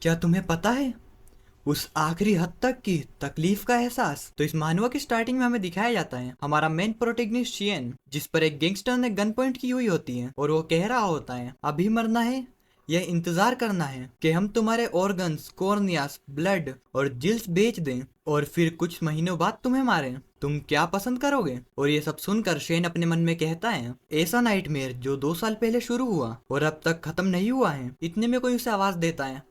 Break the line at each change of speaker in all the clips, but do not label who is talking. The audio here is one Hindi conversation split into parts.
क्या तुम्हें पता है उस आखिरी हद तक की तकलीफ का एहसास तो इस मानवा की स्टार्टिंग में हमें दिखाया जाता है। हमारा मेन प्रोटेगनिस्ट शियन, जिस पर एक गैंगस्टर ने गन पॉइंट की हुई होती है और वो कह रहा होता है अभी मरना है या इंतजार करना है कि हम तुम्हारे ऑर्गन्स, कॉर्नियास, ब्लड और जिल्स बेच दें और फिर कुछ महीनों बाद तुम्हें मारें। तुम क्या पसंद करोगे? और ये सब सुनकर शेन अपने मन में कहता है ऐसा नाइटमेयर जो 2 साल पहले शुरू हुआ और अब तक खत्म नहीं हुआ है। इतने में कोई उसे आवाज देता है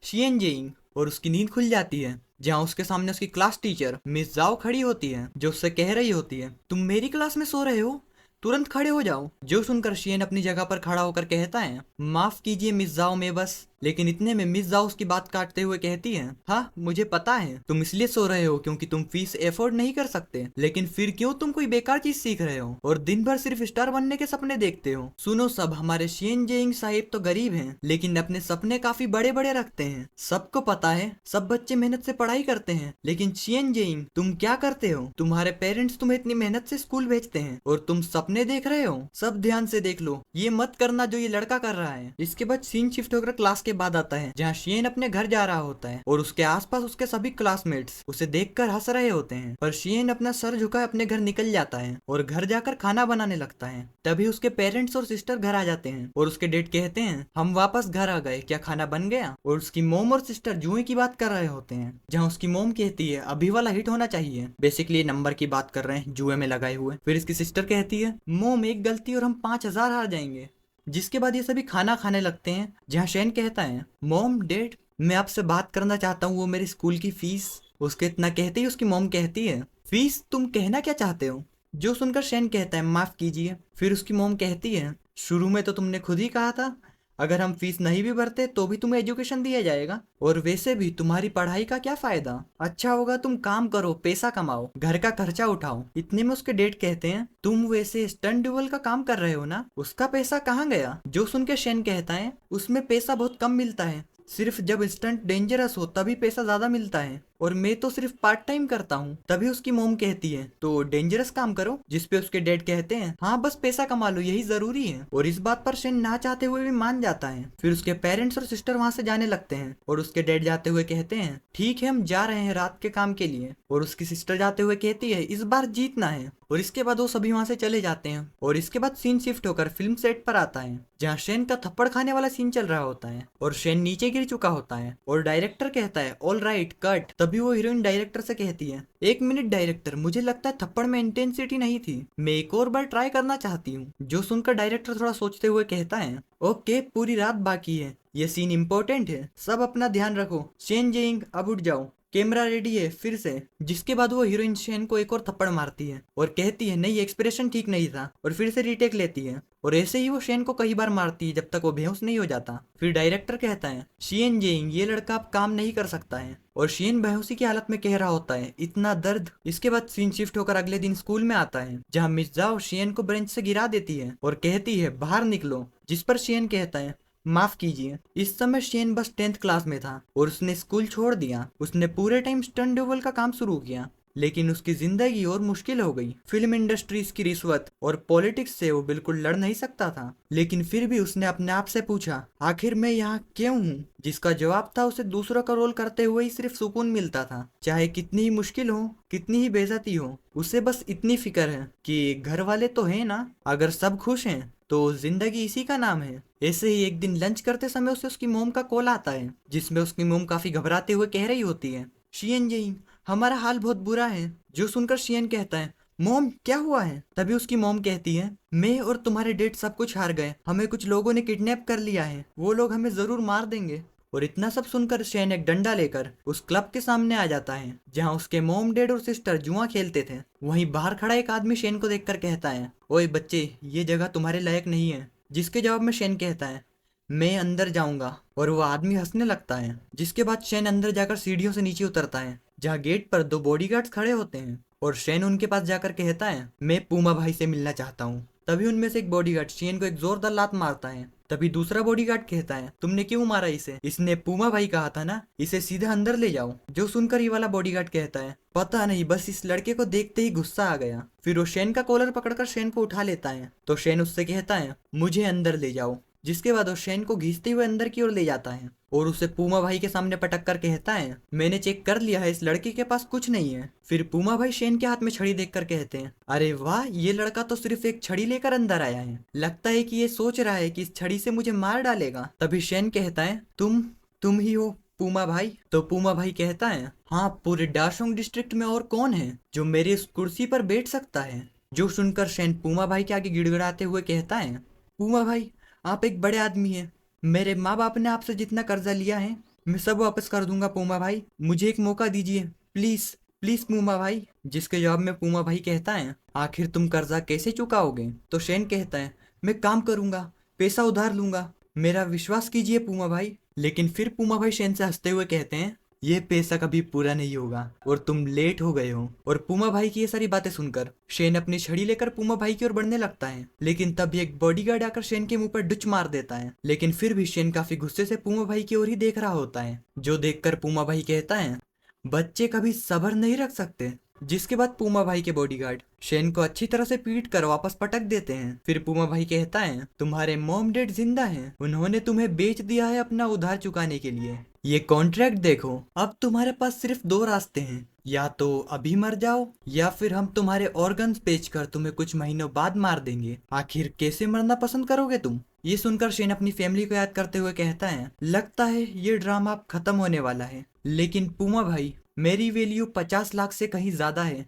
शियन जेइंग, और उसकी नींद खुल जाती है जहाँ उसके सामने उसकी क्लास टीचर मिस जाओ खड़ी होती है, जो उससे कह रही होती है तुम मेरी क्लास में सो रहे हो, तुरंत खड़े हो जाओ। जो सुनकर शियन अपनी जगह पर खड़ा होकर कहता है माफ कीजिए मिस जाओ, मैं बस। लेकिन इतने में मिस जाओ उसकी बात काटते हुए कहती है हाँ मुझे पता है तुम इसलिए सो रहे हो क्योंकि तुम फीस एफोर्ड नहीं कर सकते, लेकिन फिर क्यों तुम कोई बेकार चीज सीख रहे हो और दिन भर सिर्फ स्टार बनने के सपने देखते हो। सुनो सब, हमारे शियन जेइंग साहिब तो गरीब हैं लेकिन अपने सपने काफी बड़े बड़े रखते हैं। सबको पता है सब बच्चे मेहनत से पढ़ाई करते हैं, लेकिन शियन जेइंग तुम क्या करते हो? तुम्हारे पेरेंट्स तुम्हें इतनी मेहनत से स्कूल भेजते हैं और तुम सपने देख रहे हो। सब ध्यान से देख लो, ये मत करना जो ये लड़का कर रहा है। इसके बाद सीन शिफ्ट होकर क्लास के बाद आता है जहाँ शियन अपने घर जा रहा होता है और उसके आसपास उसके सभी क्लासमेट्स उसे देखकर हंस रहे होते हैं, पर शियन अपना सर झुकाए अपने घर निकल जाता है और घर जाकर खाना बनाने लगता है। तभी उसके पेरेंट्स और सिस्टर घर आ जाते हैं और उसके डैड कहते हैं हम वापस घर आ गए, क्या खाना बन गया? और उसकी मोम और सिस्टर जुए की बात कर रहे होते हैं जहाँ उसकी मोम कहती है अभी वाला हिट होना चाहिए, बेसिकली नंबर की बात कर रहे हैं जुए में लगाए हुए। फिर इसकी सिस्टर कहती है मोम एक गलती और हम 5,000 हार जाएंगे। जिसके बाद ये सभी खाना खाने लगते हैं जहाँ शेन कहता है मॉम डैड मैं आपसे बात करना चाहता हूँ, वो मेरी स्कूल की फीस। उसके इतना कहते ही उसकी मॉम कहती है फीस? तुम कहना क्या चाहते हो? जो सुनकर शेन कहता है माफ कीजिए। फिर उसकी मॉम कहती है शुरू में तो तुमने खुद ही कहा था अगर हम फीस नहीं भी भरते तो भी तुम्हें एजुकेशन दिया जाएगा, और वैसे भी तुम्हारी पढ़ाई का क्या फायदा? अच्छा होगा तुम काम करो, पैसा कमाओ, घर का खर्चा उठाओ। इतने में उसके डैड कहते हैं तुम वैसे स्टंट ड्यूअल का काम कर रहे हो ना, उसका पैसा कहाँ गया? जो सुन के शेन कहता है उसमें पैसा बहुत कम मिलता है, सिर्फ जब स्टंट डेंजरस हो तभी पैसा ज्यादा मिलता है और मैं तो सिर्फ पार्ट टाइम करता हूँ। तभी उसकी मोम कहती है तो डेंजरस काम करो, जिसपे उसके डैड कहते हैं हाँ बस पैसा कमा लो यही जरूरी है, और इस बात पर शेन ना चाहते हुए भी मान जाता है। फिर उसके पेरेंट्स और सिस्टर वहां से जाने लगते हैं और उसके डैड जाते हुए कहते हैं ठीक है हम जा रहे हैं रात के काम के लिए, और उसकी सिस्टर जाते हुए कहती है इस बार जीतना है, और इसके बाद वो सभी वहां से चले जाते हैं। और इसके बाद सीन शिफ्ट होकर फिल्म सेट पर आता है जहाँ शेन का थप्पड़ खाने वाला सीन चल रहा होता है और शेन नीचे गिर चुका होता है और डायरेक्टर कहता है ऑल राइट कट। तभी वो हीरोइन डायरेक्टर से कहती है 1 मिनट डायरेक्टर, मुझे लगता है थप्पड़ में इंटेंसिटी नहीं थी, मैं एक और बार ट्राई करना चाहती हूँ। जो सुनकर डायरेक्टर थोड़ा सोचते हुए कहता है ओके पूरी रात बाकी है, ये सीन इम्पोर्टेंट है, सब अपना ध्यान रखो। शेन जेइंग अब उठ जाओ, कैमरा रेडी है फिर से। जिसके बाद वो हीरोइन शेन को एक और थप्पड़ मारती है और कहती है नहीं एक्सप्रेशन ठीक नहीं था, और फिर से रीटेक लेती है, और ऐसे ही वो शेन को कई बार मारती है जब तक वो बेहोश नहीं हो जाता। फिर डायरेक्टर कहता है शियन जेइंग ये लड़का अब काम नहीं कर सकता है, और शियन बेहोशी की हालत में कह रहा होता है इतना दर्द। इसके बाद सीन शिफ्ट होकर अगले दिन स्कूल में आता है जहाँ मिस जाओ शियन को बेंच से गिरा देती है और कहती है बाहर निकलो, जिस पर शियन कहता है माफ कीजिए। इस समय शेन बस 10th क्लास में था और उसने स्कूल छोड़ दिया। उसने पूरे टाइम स्टंट डबल का काम शुरू किया, लेकिन उसकी जिंदगी और मुश्किल हो गई। फिल्म इंडस्ट्रीज की रिश्वत और पॉलिटिक्स से वो बिल्कुल लड़ नहीं सकता था, लेकिन फिर भी उसने अपने आप से पूछा आखिर मैं यहाँ क्यों हूँ? जिसका जवाब था उसे दूसरों का रोल करते हुए ही सिर्फ सुकून मिलता था, चाहे कितनी ही मुश्किल हो, कितनी ही बेइज्जती हो। उसे बस इतनी फिक्र है कि घर वाले तो है ना, अगर सब खुश हैं तो जिंदगी इसी का नाम है। ऐसे ही एक दिन लंच करते समय उसे उसकी मोम का कॉल आता है जिसमें उसकी मोम काफी घबराते हुए कह रही होती है शियन जेइंग हमारा हाल बहुत बुरा है। जो सुनकर शियन कहता है मोम क्या हुआ है? तभी उसकी मोम कहती है मैं और तुम्हारे डैड सब कुछ हार गए, हमें कुछ लोगों ने किडनैप कर लिया है, वो लोग हमें जरूर मार देंगे। और इतना सब सुनकर शेन एक डंडा लेकर उस क्लब के सामने आ जाता है जहाँ उसके मोम डैड और सिस्टर जुआ खेलते थे। वहीं बाहर खड़ा एक आदमी शेन को देखकर कहता है ओए बच्चे ये जगह तुम्हारे लायक नहीं है। जिसके जवाब में शेन कहता है मैं अंदर जाऊंगा, और वो आदमी हंसने लगता है। जिसके बाद शेन अंदर जाकर सीढ़ियों से नीचे उतरता है जहाँ गेट पर 2 बॉडीगार्ड्स खड़े होते हैं, और शेन उनके पास जाकर कहता है मैं पूमा भाई से मिलना चाहता हूँ। तभी उनमें से एक बॉडीगार्ड शेन को एक जोरदार लात मारता है। तभी दूसरा बॉडीगार्ड कहता है तुमने क्यों मारा इसे? इसने पूमा भाई कहा था ना, इसे सीधा अंदर ले जाओ। जो सुनकर ये वाला बॉडीगार्ड कहता है पता नहीं बस इस लड़के को देखते ही गुस्सा आ गया। फिर वो शेन का कॉलर पकड़कर शेन को उठा लेता है तो शेन उससे कहता है मुझे अंदर ले जाओ। जिसके बाद वो शेन को घींचते हुए अंदर की ओर ले जाता है और उसे पूमा भाई के सामने पटक कर कहता है, मैंने चेक कर लिया है, इस लड़के के पास कुछ नहीं है। फिर पूमा भाई शेन के हाथ में छड़ी देखकर कहते हैं, अरे वाह, ये लड़का तो सिर्फ एक छड़ी लेकर अंदर आया है, लगता है कि ये सोच रहा है कि इस छड़ी से मुझे मार डालेगा। तभी शेन कहता है, तुम ही हो पूमा भाई? तो पूमा भाई कहता है, हाँ, पूरे डाशोंग डिस्ट्रिक्ट में और कौन है जो मेरी इस कुर्सी पर बैठ सकता है। जो सुनकर शेन पूमा भाई के आगे गिड़गिड़ाते हुए कहता है, पूमा भाई, आप एक बड़े आदमी हैं, मेरे माँ बाप ने आपसे जितना कर्जा लिया है मैं सब वापस कर दूंगा पूमा भाई, मुझे एक मौका दीजिए प्लीज, प्लीज पूमा भाई। जिसके जवाब में पूमा भाई कहता है, आखिर तुम कर्जा कैसे चुकाओगे? तो शेन कहता है, मैं काम करूंगा, पैसा उधार लूंगा, मेरा विश्वास कीजिए पूमा भाई। लेकिन फिर पूमा भाई शेन से हंसते हुए कहते हैं, ये पैसा कभी पूरा नहीं होगा और तुम लेट हो गए हो। और पूमा भाई की ये सारी बातें सुनकर शेन अपनी छड़ी लेकर पूमा भाई की ओर बढ़ने लगता है, लेकिन तभी एक बॉडीगार्ड आकर शेन के मुंह पर डुच मार देता है। लेकिन फिर भी शेन काफी गुस्से से पूमा भाई की ओर ही देख रहा होता है, जो देखकर पूमा भाई कहता है, बच्चे कभी सब्र नहीं रख सकते। जिसके बाद पूमा भाई के बॉडीगार्ड शेन को अच्छी तरह से पीट कर वापस पटक देते हैं। फिर पूमा भाई कहता है, तुम्हारे मॉम डैड जिंदा हैं, उन्होंने तुम्हें बेच दिया है अपना उधार चुकाने के लिए। ये कॉन्ट्रैक्ट देखो, अब तुम्हारे पास सिर्फ दो रास्ते हैं, या तो अभी मर जाओ या फिर हम तुम्हारे ऑर्गन्स बेचकर तुम्हें कुछ महीनों बाद मार देंगे। आखिर कैसे मरना पसंद करोगे तुम? ये सुनकर शेन अपनी फैमिली को याद करते हुए कहता है, लगता है ये ड्रामा अब खत्म होने वाला है, लेकिन पूमा भाई, मेरी वैल्यू 50 लाख से कहीं ज्यादा है,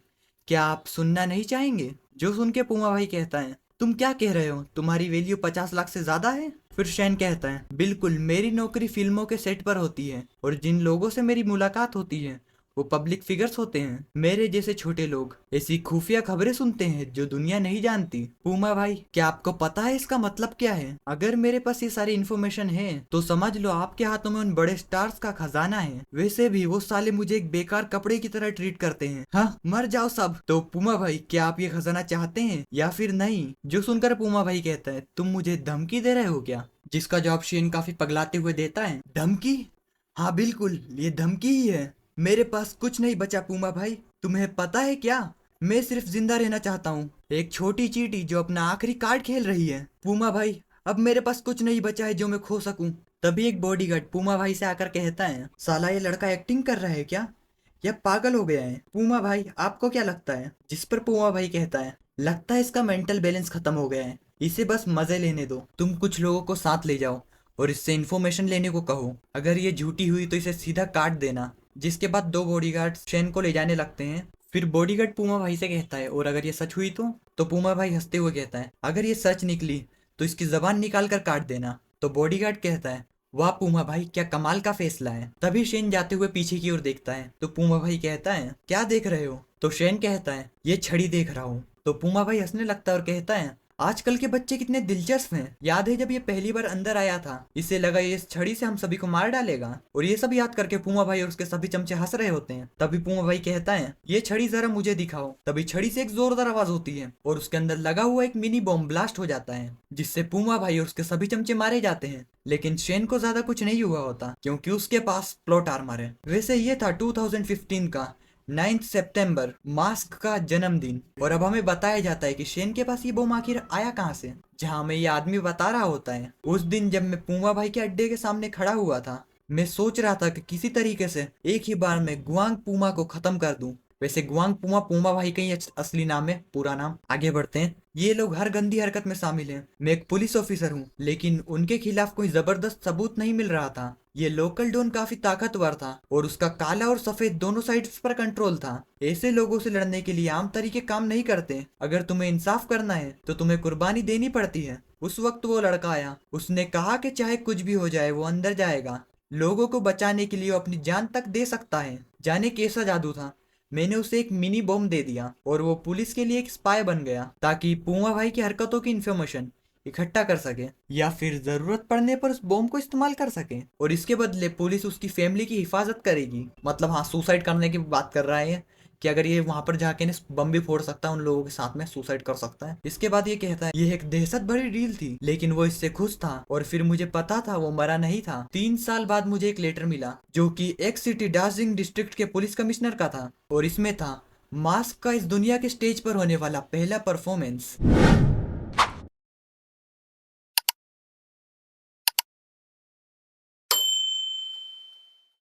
क्या आप सुनना नहीं चाहेंगे? जो सुन के पूमा भाई कहता है, तुम क्या कह रहे हो, तुम्हारी वैल्यू 50 लाख से ज्यादा है? फिर शेन कहता है, बिल्कुल, मेरी नौकरी फिल्मों के सेट पर होती है और जिन लोगों से मेरी मुलाकात होती है वो पब्लिक फिगर्स होते हैं। मेरे जैसे छोटे लोग ऐसी खुफिया खबरें सुनते हैं जो दुनिया नहीं जानती। पूमा भाई, क्या आपको पता है इसका मतलब क्या है? अगर मेरे पास ये सारी इन्फॉर्मेशन है तो समझ लो आपके हाथों में उन बड़े स्टार्स का खजाना है। वैसे भी वो साले मुझे एक बेकार कपड़े की तरह ट्रीट करते हैं। हाँ, मर जाओ सब। तो पूमा भाई, क्या आप ये खजाना चाहते हैं या फिर नहीं? जो सुनकर पूमा भाई कहता है, तुम मुझे धमकी दे रहे हो क्या? जिसका जवाब शेन काफी पगलाते हुए देता है, धमकी? हाँ बिल्कुल, ये धमकी ही है। मेरे पास कुछ नहीं बचा पूमा भाई, तुम्हें पता है क्या, मैं सिर्फ जिंदा रहना चाहता हूँ, एक छोटी चींटी जो अपना आखिरी कार्ड खेल रही है। पूमा भाई, अब मेरे पास कुछ नहीं बचा है जो मैं खो सकूं। तभी एक बॉडीगार्ड पूमा भाई से आकर कहता है, साला ये लड़का एक्टिंग कर रहा है क्या, या पागल हो गया है? पूमा भाई, आपको क्या लगता है? जिस पर पूमा भाई कहता है, लगता है इसका मेंटल बैलेंस खत्म हो गया है, इसे बस मजे लेने दो, तुम कुछ लोगों को साथ ले जाओ और इससे इन्फॉर्मेशन लेने को कहो, अगर ये झूठी हुई तो इसे सीधा काट देना। जिसके बाद दो बॉडीगार्ड शेन को ले जाने लगते हैं। फिर बॉडीगार्ड पूमा भाई से कहता है, और अगर ये सच हुई तो पूमा भाई हंसते हुए कहता है, अगर ये सच निकली तो इसकी जबान निकाल कर काट देना। तो बॉडीगार्ड कहता है, वाह पूमा भाई, क्या कमाल का फैसला है। तभी शेन जाते हुए पीछे की ओर देखता है तो पूमा भाई कहता है, क्या देख रहे हो? तो शेन कहता है, ये छड़ी देख रहा हूँ। तो पूमा भाई हंसने लगता है और कहता है, आजकल के बच्चे कितने दिलचस्प हैं, याद है जब ये पहली बार अंदर आया था, इसे लगा ये इस छड़ी से हम सभी को मार डालेगा। और ये सब याद करके पूमा भाई और उसके सभी चमचे हंस रहे होते हैं। तभी पूमा भाई कहता है, ये छड़ी जरा मुझे दिखाओ। तभी छड़ी से एक जोरदार आवाज होती है और उसके अंदर लगा हुआ एक मिनी बॉम्ब ब्लास्ट हो जाता है, जिससे पूमा भाई और उसके सभी चमचे मारे जाते हैं। लेकिन शेन को ज्यादा कुछ नहीं हुआ होता क्योंकि उसके पास प्लॉट आर्मर है। वैसे ये था 2015 का 9 सितंबर, मास्क का जन्मदिन। और अब हमें बताया जाता है कि शेन के पास ये बम आखिर आया कहाँ से, जहाँ हमें ये आदमी बता रहा होता है, उस दिन जब मैं पूमा भाई के अड्डे के सामने खड़ा हुआ था, मैं सोच रहा था कि किसी तरीके से एक ही बार में गुआंग पूमा को खत्म कर दूं। वैसे गुआंग पूमा पूमा भाई का ही असली नाम है, पूरा नाम। आगे बढ़ते हैं। ये लोग हर गंदी हरकत में शामिल हैं। मैं एक पुलिस ऑफिसर हूँ, लेकिन उनके खिलाफ कोई जबरदस्त सबूत नहीं मिल रहा था। ये लोकल डॉन काफी ताकतवर था और उसका काला और सफेद दोनों साइड्स पर कंट्रोल था। ऐसे लोगों से लड़ने के लिए आम तरीके काम नहीं करते। अगर तुम्हें इंसाफ करना है तो तुम्हें कुर्बानी देनी पड़ती है। उस वक्त वो लड़का आया, उसने कहा कि चाहे कुछ भी हो जाए वो अंदर जाएगा, लोगों को बचाने के लिए वो अपनी जान तक दे सकता है। जाने कैसा जादू था, मैंने उसे एक मिनी बॉम्ब दे दिया और वो पुलिस के लिए एक स्पाई बन गया, ताकि पूमा भाई की हरकतों की इन्फॉर्मेशन इकट्ठा कर सके या फिर जरूरत पड़ने पर उस बॉम्ब को इस्तेमाल कर सके। और इसके बदले पुलिस उसकी फैमिली की हिफाजत करेगी। मतलब हाँ, सुसाइड करने की बात कर रहा है कि अगर ये वहां पर जाके बम भी फोड़ सकता है, उन लोगों के साथ में सुसाइड कर सकता है। इसके बाद ये कहता है, ये एक दहशत भरी डील थी, लेकिन वो इससे खुश था और फिर मुझे पता था वो मरा नहीं था। 3 साल बाद मुझे एक लेटर मिला जो कि एक्स सिटी डार्जिलिंग डिस्ट्रिक्ट के पुलिस कमिश्नर का था और इसमें था मास्क का इस दुनिया के स्टेज पर होने वाला पहला परफॉर्मेंस।